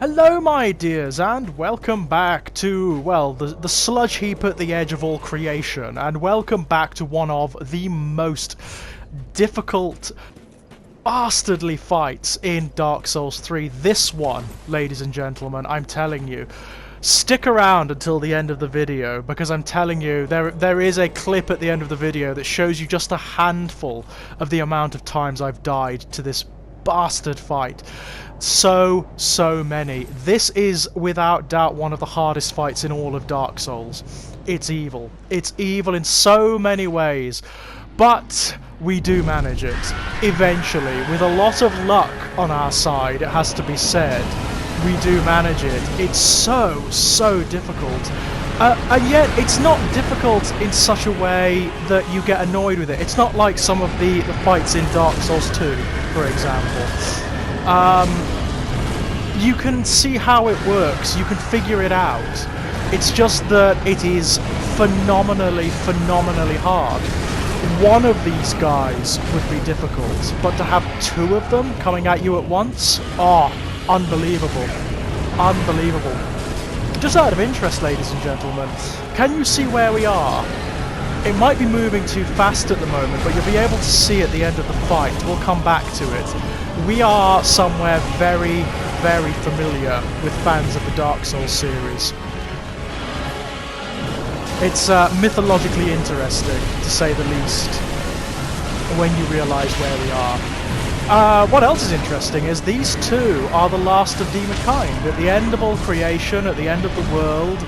Hello my dears, and welcome back to, well, the sludge heap at the edge of all creation, and welcome back to one of the most difficult, bastardly fights in Dark Souls 3. This one, ladies and gentlemen, I'm telling you. Stick around until the end of the video, because I'm telling you, there is a clip at the end of the video that shows you just a handful of the amount of times I've died to this bastard fight. So many. This is without doubt one of the hardest fights in all of Dark Souls. It's evil. It's evil in so many ways. But we do manage it. Eventually. With a lot of luck on our side, it has to be said. We do manage it. It's so difficult. And yet, it's not difficult in such a way that you get annoyed with it. It's not like some of the fights in Dark Souls 2, for example. You can see how it works, you can figure it out. It's just that it is phenomenally hard. One of these guys would be difficult, but to have two of them coming at you at once? Oh, unbelievable. Unbelievable. Just out of interest, ladies and gentlemen, can you see where we are? It might be moving too fast at the moment, but you'll be able to see at the end of the fight. We'll come back to it. We are somewhere very familiar with fans of the Dark Souls series. It's mythologically interesting, to say the least, when you realise where we are. What else is interesting is these two are the last of demonkind. At the end of all creation, at the end of the world,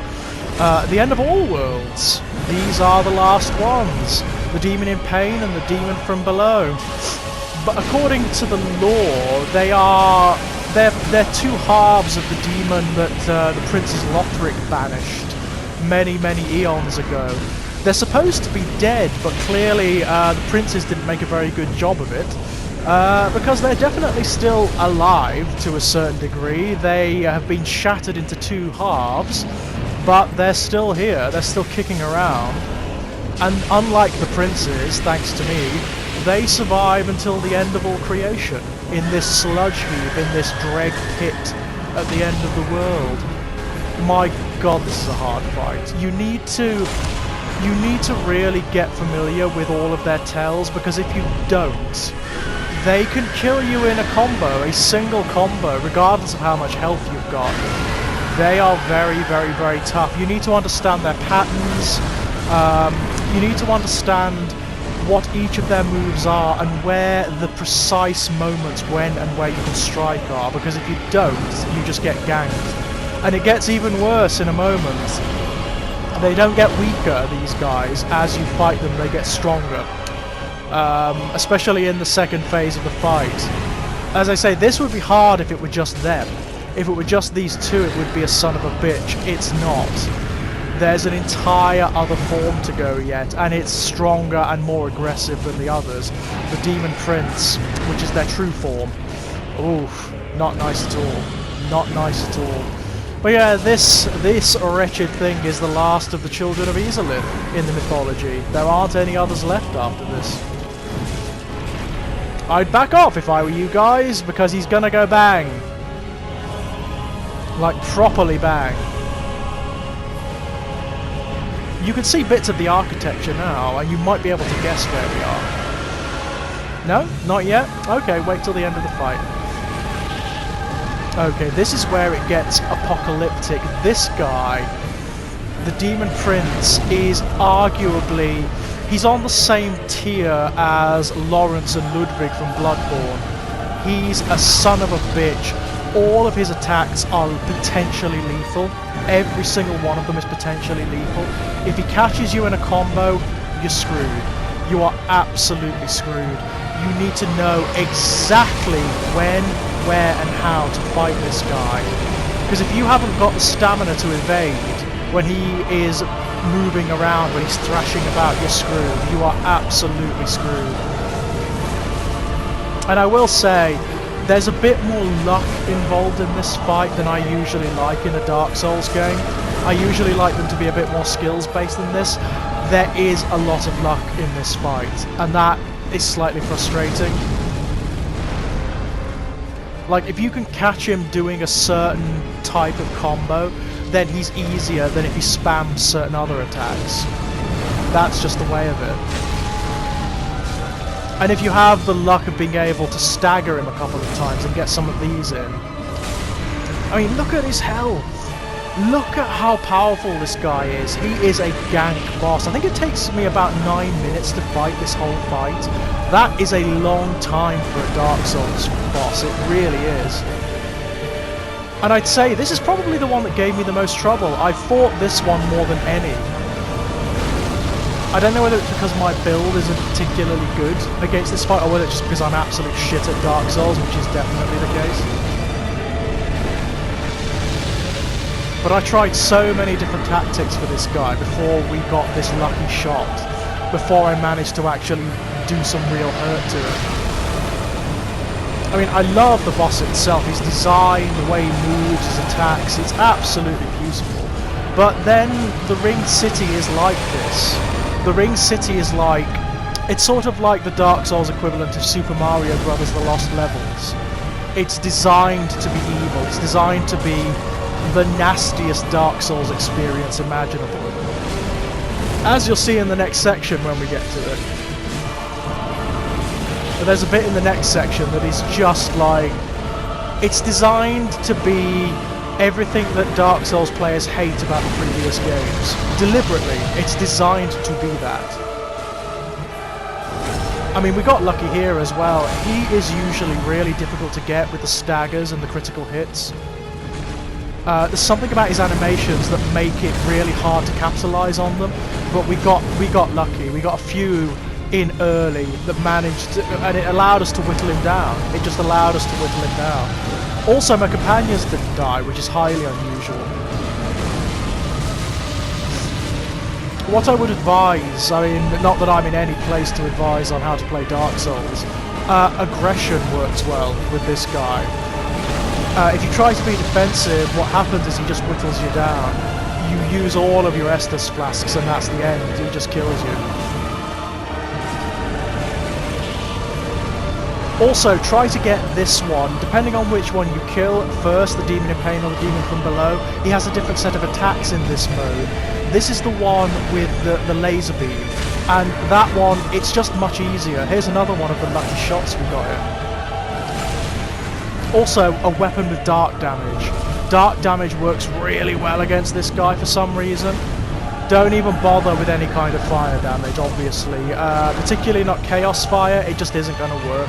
at the end of all worlds, these are the last ones. The demon in pain and the demon from below. But according to the lore, they're two halves of the demon that the Princess Lothric banished many eons ago. They're supposed to be dead, but clearly the princes didn't make a very good job of it. Because they're definitely still alive to a certain degree. They have been shattered into two halves, but they're still here, they're still kicking around. And unlike the princes, thanks to me, they survive until the end of all creation, in this sludge heap, in this dread pit at the end of the world. My god, this is a hard fight. You need to really get familiar with all of their tells, because if you don't, they can kill you in a combo, a single combo, regardless of how much health you've got. They are very tough. You need to understand their patterns, you need to understand what each of their moves are and where the precise moments when and where you can strike are, because if you don't, you just get ganked. And it gets even worse in a moment. They don't get weaker, these guys. As you fight them, they get stronger. Especially in the second phase of the fight. As I say, this would be hard if it were just them. If it were just these two, it would be a son of a bitch. It's not. There's an entire other form to go yet, and it's stronger and more aggressive than the others. The Demon Prince, which is their true form. Oof, not nice at all. Not nice at all. But yeah, this wretched thing is the last of the children of Izalith in the mythology. There aren't any others left after this. I'd back off if I were you guys, because he's gonna go bang. Like, properly bang. You can see bits of the architecture now, and you might be able to guess where we are. No? Not yet? Okay, wait till the end of the fight. Okay, this is where it gets apocalyptic. This guy, the Demon Prince, is arguably... he's on the same tier as Lawrence and Ludwig from Bloodborne. He's a son of a bitch. All of his attacks are potentially lethal. Every single one of them is potentially lethal. If he catches you in a combo, you're screwed. You are absolutely screwed. You need to know exactly when, where, and how to fight this guy. Because if you haven't got the stamina to evade when he is moving around, when he's thrashing about, you're screwed. You are absolutely screwed. And I will say, there's a bit more luck involved in this fight than I usually like in a Dark Souls game. I usually like them to be a bit more skills based than this. There is a lot of luck in this fight, and that is slightly frustrating. Like, if you can catch him doing a certain type of combo, then he's easier than if he spams certain other attacks. That's just the way of it. And if you have the luck of being able to stagger him a couple of times and get some of these in... I mean, look at his health! Look at how powerful this guy is. He is a gank boss. I think it takes me about 9 minutes to fight this whole fight. That is a long time for a Dark Souls boss. It really is. And I'd say this is probably the one that gave me the most trouble. I fought this one more than any. I don't know whether it's because my build isn't particularly good against this fight, or whether it's just because I'm absolute shit at Dark Souls, which is definitely the case. But I tried so many different tactics for this guy before we got this lucky shot, before I managed to actually do some real hurt to him. I mean, I love the boss itself, his design, the way he moves, his attacks, it's absolutely beautiful. But then the Ringed City is like this. The Ringed City is like... it's sort of like the Dark Souls equivalent of Super Mario Bros. The Lost Levels. It's designed to be evil, it's designed to be the nastiest Dark Souls experience imaginable. As you'll see in the next section when we get to it. But there's a bit in the next section that is just like... it's designed to be everything that Dark Souls players hate about the previous games. Deliberately, it's designed to be that. I mean, we got lucky here as well. He is usually really difficult to get with the staggers and the critical hits. There's something about his animations that make it really hard to capitalize on them, but we got lucky. We got a few in early that managed to, and it allowed us to whittle him down. It just allowed us to whittle him down. Also, my companions didn't die, which is highly unusual. What I would advise, I mean, not that I'm in any place to advise on how to play Dark Souls, aggression works well with this guy. If you try to be defensive, what happens is he just whittles you down. You use all of your Estus flasks and that's the end. He just kills you. Also, try to get this one, depending on which one you kill first, the Demon in Pain or the Demon from Below, he has a different set of attacks in this mode. This is the one with the laser beam, and that one, it's just much easier. Here's another one of the lucky shots we got here. Also, a weapon with dark damage. Dark damage works really well against this guy for some reason. Don't even bother with any kind of fire damage, obviously. Particularly not Chaos Fire, it just isn't going to work.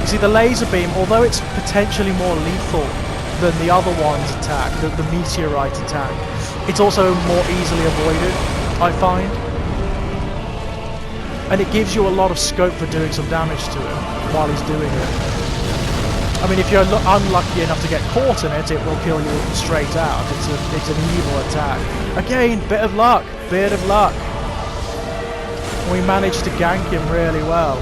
You see, the laser beam, although it's potentially more lethal than the other one's attack, the meteorite attack, it's also more easily avoided, I find. And it gives you a lot of scope for doing some damage to him while he's doing it. I mean, if you're unlucky enough to get caught in it, it will kill you straight out. It's an evil attack. Again, bit of luck, bit of luck. We managed to gank him really well.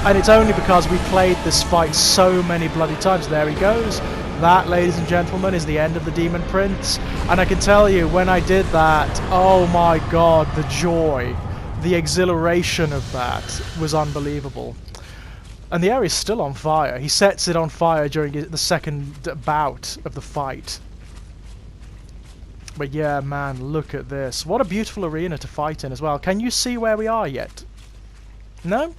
And it's only because we played this fight so many bloody times. There he goes. That, ladies and gentlemen, is the end of the Demon Prince. And I can tell you, when I did that, oh my god, the joy, the exhilaration of that was unbelievable. And the area's still on fire. He sets it on fire during the second bout of the fight. But yeah, man, look at this. What a beautiful arena to fight in as well. Can you see where we are yet? No?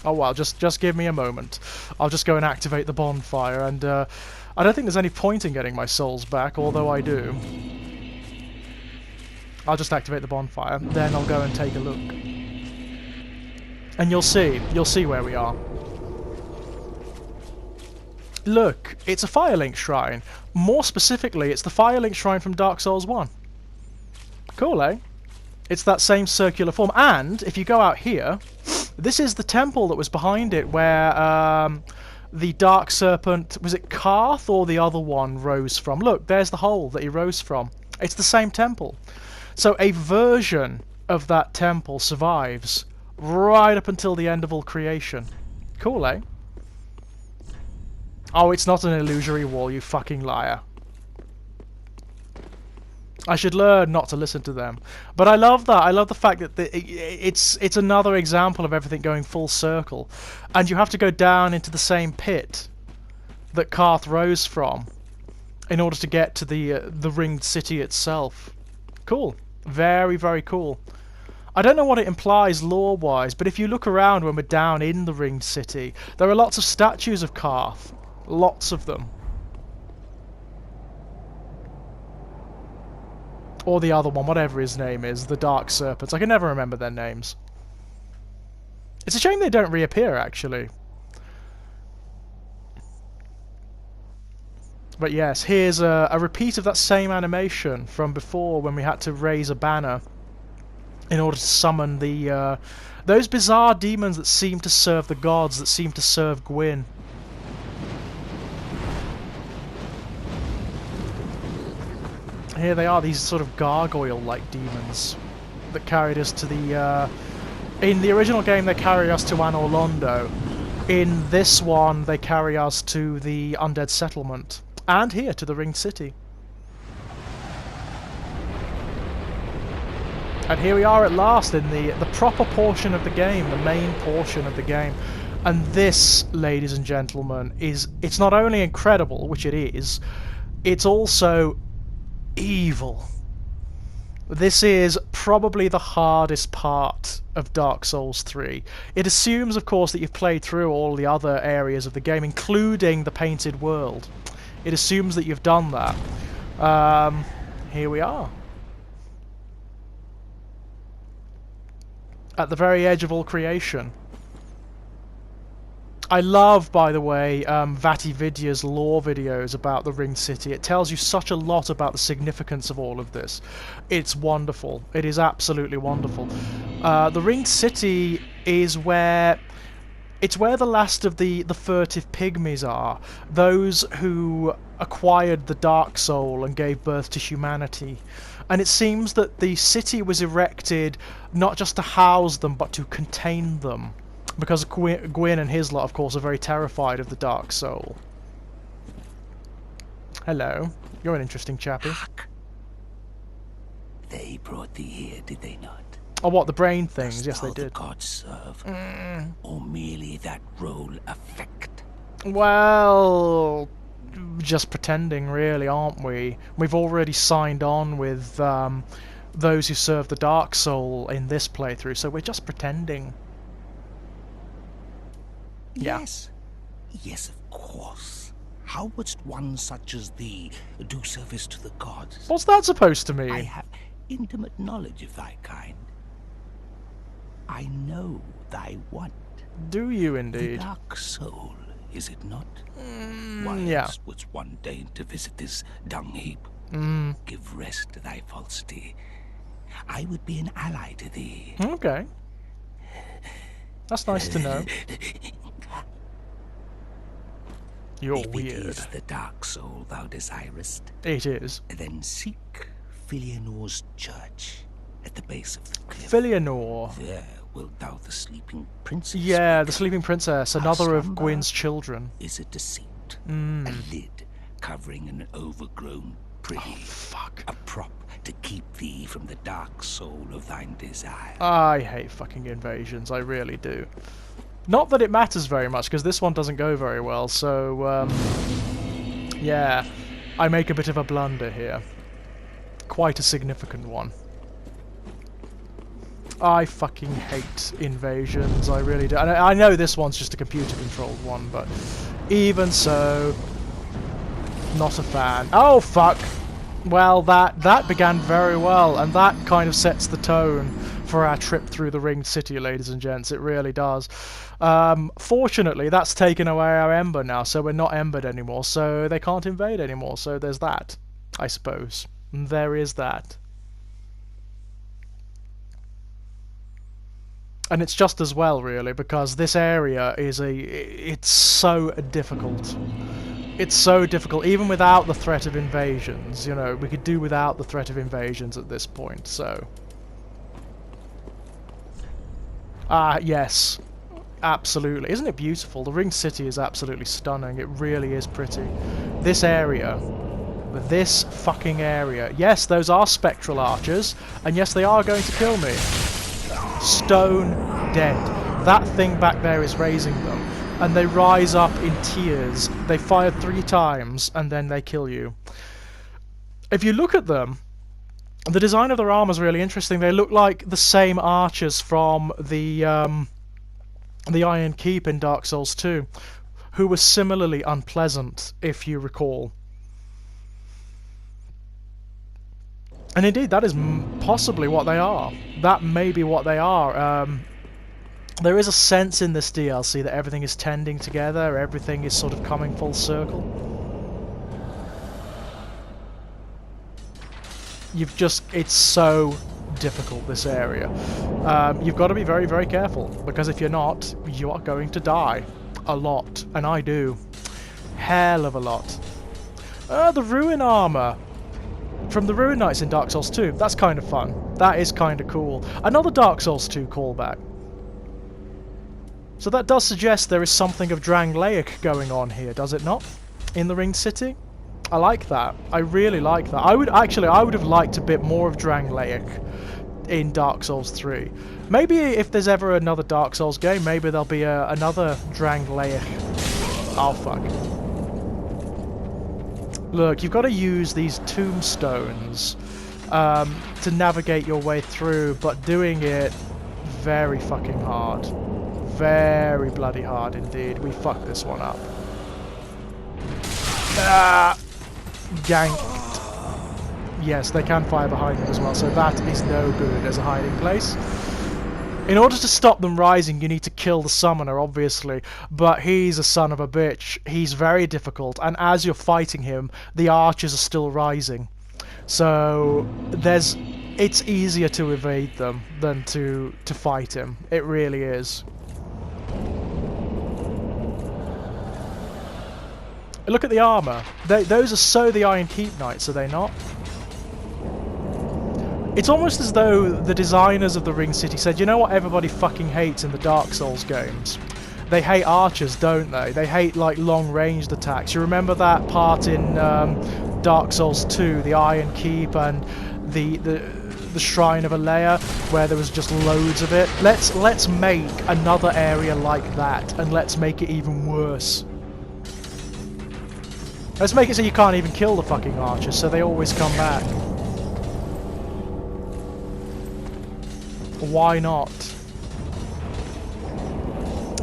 Oh well, just give me a moment. I'll just go and activate the bonfire, and I don't think there's any point in getting my souls back, although I do. I'll just activate the bonfire, then I'll go and take a look. And you'll see where we are. Look, it's a Firelink Shrine. More specifically, it's the Firelink Shrine from Dark Souls 1. Cool, eh? It's that same circular form, and if you go out here, this is the temple that was behind it, where the Dark Serpent, was it Karth or the other one, rose from. Look, there's the hole that he rose from. It's the same temple. So a version of that temple survives right up until the end of all creation. Cool, eh? Oh, it's not an illusory wall, you fucking liar. I should learn not to listen to them. But I love that. I love the fact that it's another example of everything going full circle. And you have to go down into the same pit that Karth rose from in order to get to the ringed city itself. Cool. Very, very cool. I don't know what it implies lore-wise, but if you look around when we're down in the ringed city, there are lots of statues of Karth. Lots of them. Or the other one, whatever his name is, the Dark Serpents. I can never remember their names. It's a shame they don't reappear, actually. But yes, here's a repeat of that same animation from before when we had to raise a banner in order to summon the those bizarre demons that seem to serve the gods, that seem to serve Gwyn. Here they are, these sort of gargoyle-like demons that carried us to the... in the original game they carry us to Anor Londo. In this one they carry us to the Undead Settlement. And here, to the Ringed City. And here we are at last in the proper portion of the game, the main portion of the game. And this, ladies and gentlemen, it's not only incredible, which it is, it's also evil. This is probably the hardest part of Dark Souls 3. It assumes, of course, that you've played through all the other areas of the game, including the Painted World. It assumes that you've done that. Here we are. At the very edge of all creation. I love, by the way, VatiVidya's lore videos about the Ringed City. It tells you such a lot about the significance of all of this. It's wonderful. It is absolutely wonderful. The Ringed City is where... It's where the last of the furtive pygmies are. Those who acquired the Dark Soul and gave birth to humanity. And it seems that the city was erected not just to house them, but to contain them. Because Gwyn and his lot, of course, are very terrified of the Dark Soul. Hello. You're an interesting chappie. They brought thee here, did they not? Oh, what, the brain things? Yes, they did. The gods serve, or merely that role affect? Well, just pretending, really, aren't we? We've already signed on with those who serve the Dark Soul in this playthrough, so we're just pretending. Yes. Yes, of course. How wouldst one such as thee do service to the gods? What's that supposed to mean? I have intimate knowledge of thy kind. I know thy want. Do you indeed? The Dark Soul, is it not? Why else wouldst one deign to visit this dung heap? Give rest to thy falsity. I would be an ally to thee. Okay. That's nice to know. You're if weird. It is the Dark Soul thou desirest. It is. Then seek Filianor's church at the base of the cliff. Filianor. There wilt thou the sleeping princess. Yeah, the sleeping princess, another of Gwyn's children. Is a deceit. A lid covering an overgrown privy. Oh, fuck. A prop to keep thee from the Dark Soul of thine desire. I hate fucking invasions, I really do. Not that it matters very much, because this one doesn't go very well, so, yeah, I make a bit of a blunder here. Quite a significant one. I fucking hate invasions, I really do. And I know this one's just a computer-controlled one, but even so, not a fan. Oh, fuck! Well, that began very well, and that kind of sets the tone for our trip through the Ringed City, ladies and gents. It really does. Fortunately, that's taken away our ember now, so we're not embered anymore, so they can't invade anymore, so there's that, I suppose. And there is that. And it's just as well, really, because this area is it's so difficult. It's so difficult, even without the threat of invasions, you know, we could do without the threat of invasions at this point, so... yes. Absolutely. Isn't it beautiful? The Ringed City is absolutely stunning. It really is pretty. This area this fucking area. Yes, those are spectral archers, and yes, they are going to kill me. Stone dead. That thing back there is raising them, and they rise up in tiers. They fire 3 times, and then they kill you. If you look at them, the design of their armor is really interesting. They look like the same archers from the Iron Keep in Dark Souls 2, who were similarly unpleasant, if you recall. And indeed, that is possibly what they are. That may be what they are. There is a sense in this DLC that everything is tending together, everything is sort of coming full circle. It's so difficult, this area. You've got to be very, very careful, because if you're not, you are going to die. A lot. And I do. Hell of a lot. The Ruin armor from the Ruin Knights in Dark Souls 2. That's kind of fun. That is kind of cool. Another Dark Souls 2 callback. So that does suggest there is something of Drangleic going on here, does it not? In the Ringed City? I like that. I really like that. I would have liked a bit more of Drangleic in Dark Souls 3. Maybe if there's ever another Dark Souls game, maybe there'll be another Drangleic. Oh, fuck. Look, you've got to use these tombstones to navigate your way through, but doing it very fucking hard. Very bloody hard indeed. We fucked this one up. Ganked. Yes, they can fire behind them as well, so that is no good as a hiding place. In order to stop them rising, you need to kill the summoner, obviously, but he's a son of a bitch. He's very difficult, and as you're fighting him, the archers are still rising. So it's easier to evade them than to fight him. It really is. Look at the armor. Those are so the Iron Keep Knights, are they not? It's almost as though the designers of the Ring City said, you know what everybody fucking hates in the Dark Souls games? They hate archers, don't they? They hate, like, long-ranged attacks. You remember that part in Dark Souls 2, the Iron Keep and the Shrine of Alea, where there was just loads of it? Let's make another area like that, and let's make it even worse. Let's make it so you can't even kill the fucking archers, so they always come back. Why not?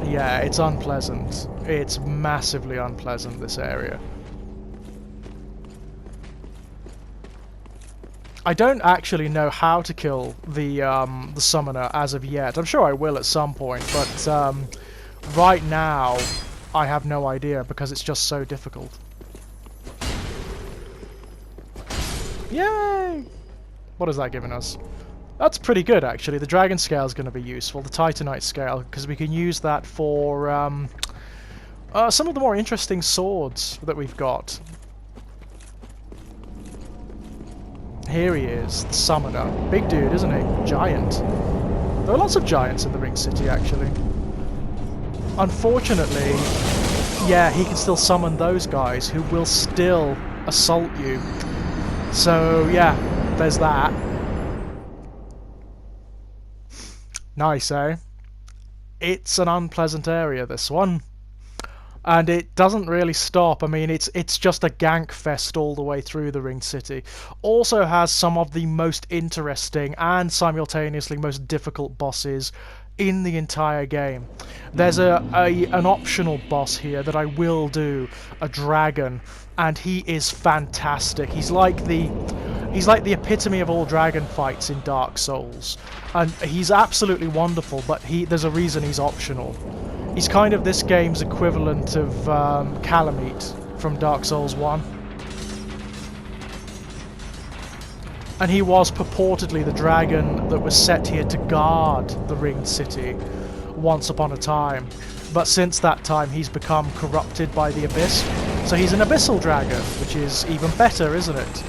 Yeah, it's unpleasant. It's massively unpleasant, this area. I don't actually know how to kill the summoner as of yet. I'm sure I will at some point, but right now I have no idea because it's just so difficult. Yay! What is that giving us? That's pretty good, actually. The Dragon Scale is going to be useful, the Titanite Scale, because we can use that for some of the more interesting swords that we've got. Here he is, the Summoner. Big dude, isn't he? Giant. There are lots of giants in the Ring City, actually. Unfortunately, yeah, he can still summon those guys who will still assault you. So, yeah, there's that. Nice, eh? It's an unpleasant area, this one. And it doesn't really stop. I mean, it's just a gank fest all the way through the Ringed City. Also has some of the most interesting and simultaneously most difficult bosses in the entire game. There's an optional boss here that I will do, a dragon, and he is fantastic. He's like the epitome of all dragon fights in Dark Souls, and he's absolutely wonderful, but there's a reason he's optional. He's kind of this game's equivalent of Calamite from Dark Souls 1. And he was purportedly the dragon that was set here to guard the Ringed City once upon a time. But since that time he's become corrupted by the Abyss. So he's an abyssal dragon, which is even better, isn't it?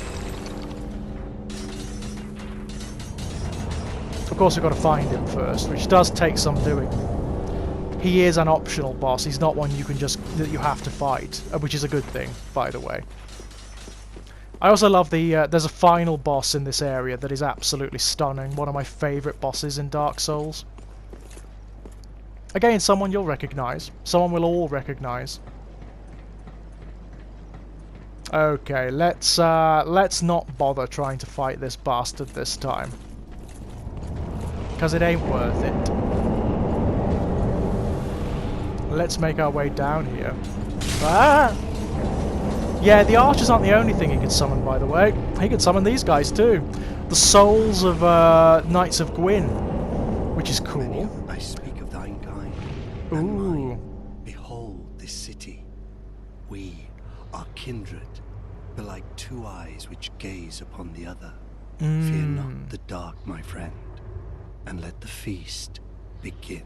Of course we've got to find him first, which does take some doing. He is an optional boss, he's not one that you have to fight, which is a good thing, by the way. I also love the, there's a final boss in this area that is absolutely stunning. One of my favourite bosses in Dark Souls. Again, someone you'll recognise. Someone we'll all recognise. Okay, let's not bother trying to fight this bastard this time. Because it ain't worth it. Let's make our way down here. Ah! Yeah, the archers aren't the only thing he could summon, by the way. He could summon these guys too. The souls of Knights of Gwyn, which is cool. I speak of thine kind. Ooh. And mine. Behold this city. We are kindred, but like two eyes which gaze upon the other. Fear not the dark, my friend, and let the feast begin.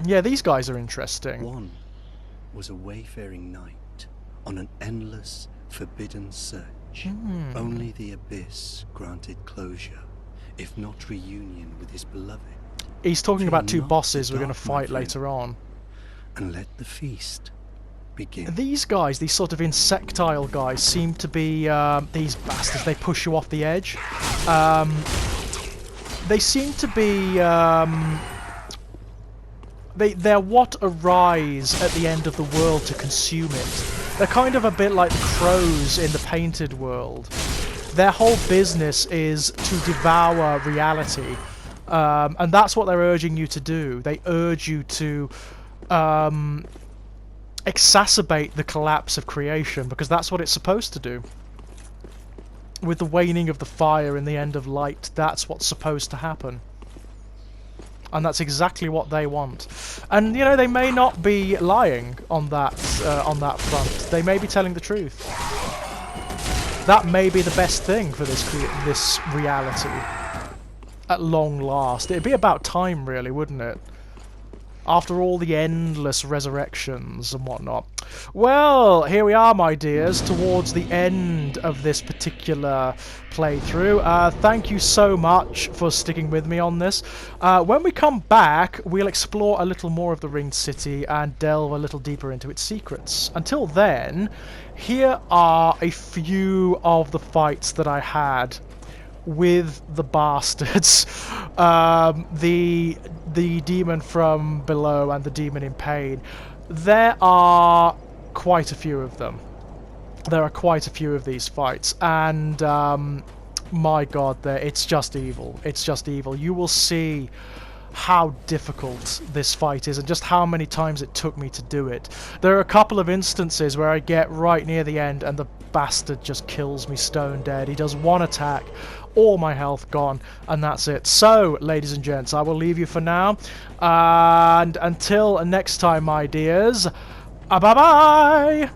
Yeah, these guys are interesting. One was a wayfaring knight on an endless, forbidden search. Only the abyss granted closure, if not reunion with his beloved. He's talking about two not bosses the we're going to dark, my fight friend. later on. And let the feast begin. These guys, these sort of insectile guys, seem to be these bastards. They push you off the edge. They seem to be they're what arise at the end of the world to consume it. They're kind of a bit like the crows in the Painted world. Their whole business is to devour reality, and that's what they're urging you to do. They urge you to exacerbate the collapse of creation, because that's what it's supposed to do. With the waning of the fire and the end of light, that's what's supposed to happen. And that's exactly what they want. And, you know, they may not be lying on that front. They may be telling the truth. That may be the best thing for this reality. At long last. It'd be about time, really, wouldn't it? After all the endless resurrections and whatnot. Well, here we are, my dears, towards the end of this particular playthrough. Thank you so much for sticking with me on this. When we come back, we'll explore a little more of the Ringed City and delve a little deeper into its secrets. Until then, here are a few of the fights that I had with the bastards. The demon from below and the demon in pain. There are quite a few of them. There are quite a few of these fights, and my god, it's just evil. It's just evil. You will see how difficult this fight is and just how many times it took me to do it. There are a couple of instances where I get right near the end and the bastard just kills me stone dead. He does one attack, all my health gone, and that's it. So, ladies and gents, I will leave you for now, and until next time, my dears, bye-bye!